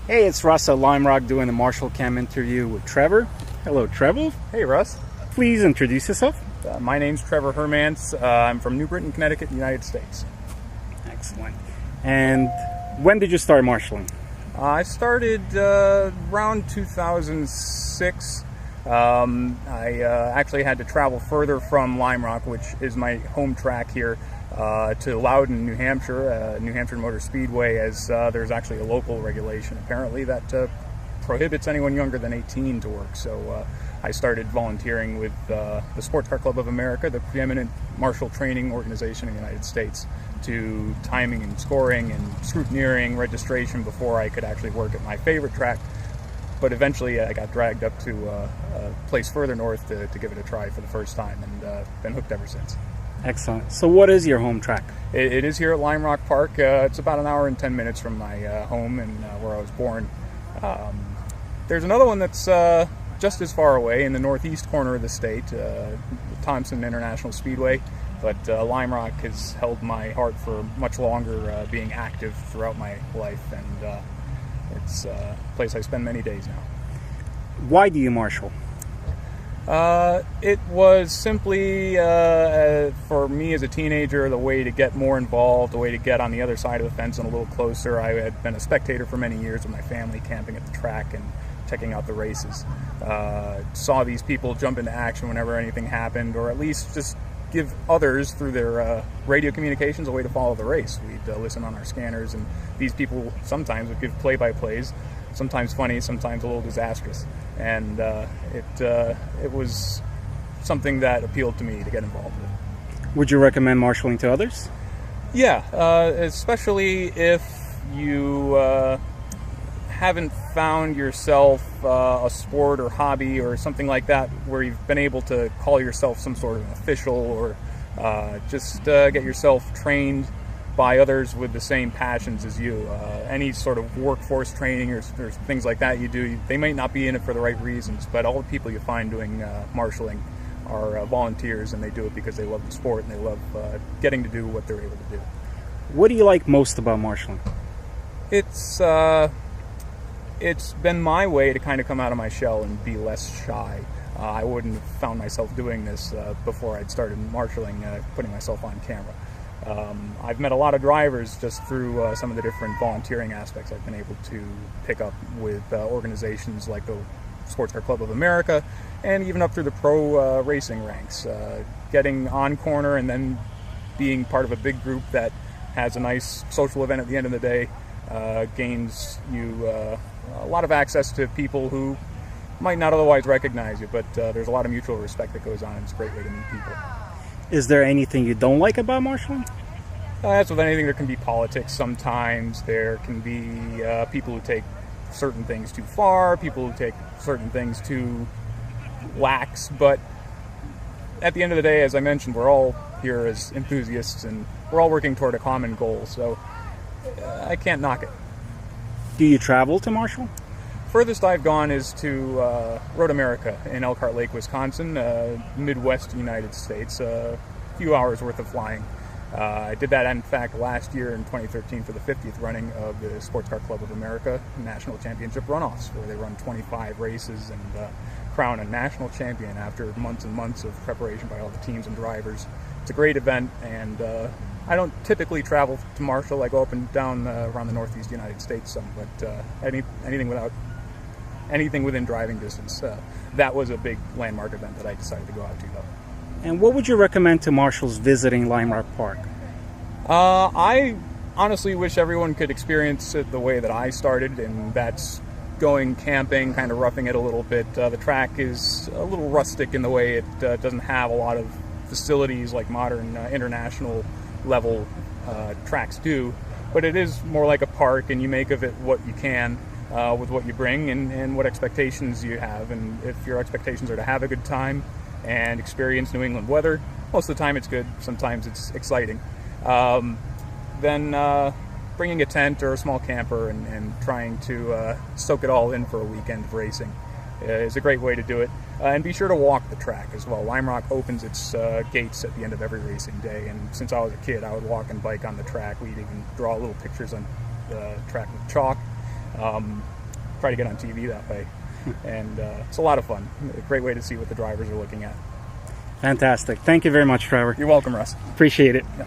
Hey, it's Russ at Lime Rock doing the Marshal Cam interview with Trevor. Hello, Trevor. Hey, Russ. Please introduce yourself. My name's Trevor Hermance. I'm from New Britain, Connecticut, United States. Excellent. And when did you start marshalling? I started around 2006. I actually had to travel further from Lime Rock, which is my home track here, to Loudon, New Hampshire, New Hampshire Motor Speedway, as there's actually a local regulation apparently that prohibits anyone younger than 18 to work. So I started volunteering with the Sports Car Club of America, the preeminent marshal training organization in the United States, to timing and scoring and scrutineering registration before I could actually work at my favorite track. But eventually I got dragged up to a place further north to give it a try for the first time, and been hooked ever since. Excellent. So what is your home track? It is here at Lime Rock Park. It's about an hour and 10 minutes from my home and where I was born. There's another one that's just as far away in the northeast corner of the state, the Thompson International Speedway. But Lime Rock has held my heart for much longer, being active throughout my life, and it's a place I spend many days now. Why do you marshal? It was simply, for me as a teenager, the way to get more involved, the way to get on the other side of the fence and a little closer. I had been a spectator for many years with my family, camping at the track and checking out the races. Saw these people jump into action whenever anything happened, or at least just give others, through their radio communications, a way to follow the race. We'd listen on our scanners, and these people sometimes would give play-by-plays, sometimes funny, sometimes a little disastrous. And it was something that appealed to me to get involved with. Would you recommend marshalling to others? Yeah, especially if you haven't found yourself a sport or hobby or something like that where you've been able to call yourself some sort of an official, or just get yourself trained by others with the same passions as you. Any sort of workforce training or things like that you do, they might not be in it for the right reasons, but all the people you find doing marshalling are volunteers, and they do it because they love the sport and they love getting to do what they're able to do. What do you like most about marshalling? It's been my way to kind of come out of my shell and be less shy. I wouldn't have found myself doing this before I'd started marshalling, putting myself on camera. I've met a lot of drivers just through some of the different volunteering aspects I've been able to pick up with organizations like the Sports Car Club of America, and even up through the pro racing ranks. Getting on corner and then being part of a big group that has a nice social event at the end of the day gains you a lot of access to people who might not otherwise recognize you, but there's a lot of mutual respect that goes on, and it's a great way to meet people. Is there anything you don't like about marshalling? As with anything, there can be politics sometimes. There can be people who take certain things too far, people who take certain things too lax, but at the end of the day, as I mentioned, we're all here as enthusiasts, and we're all working toward a common goal, so I can't knock it. Do you travel to marshal? Furthest I've gone is to Road America in Elkhart Lake, Wisconsin, Midwest United States, a few hours worth of flying. I did that, in fact, last year in 2013 for the 50th running of the Sports Car Club of America National Championship runoffs, where they run 25 races and crown a national champion after months and months of preparation by all the teams and drivers. It's a great event, and I don't typically travel to marshal. I go up and down around the northeast United States some, but anything within driving distance. That was a big landmark event that I decided to go out to, though. And what would you recommend to marshals visiting Lime Rock Park? I honestly wish everyone could experience it the way that I started, and that's going camping, kind of roughing it a little bit. The track is a little rustic in the way it doesn't have a lot of facilities like modern international level tracks do, but it is more like a park, and you make of it what you can with what you bring and what expectations you have. And if your expectations are to have a good time and experience New England weather, most of the time it's good, sometimes it's exciting, then bringing a tent or a small camper and trying to soak it all in for a weekend of racing is a great way to do it. And be sure to walk the track as well. Lime Rock opens its gates at the end of every racing day, and since I was a kid, I would walk and bike on the track. We'd even draw little pictures on the track with chalk. try to get on TV that way. And it's a lot of fun. A great way to see what the drivers are looking at. Fantastic. Thank you very much, Trevor. You're welcome, Russ. Appreciate it. Yeah.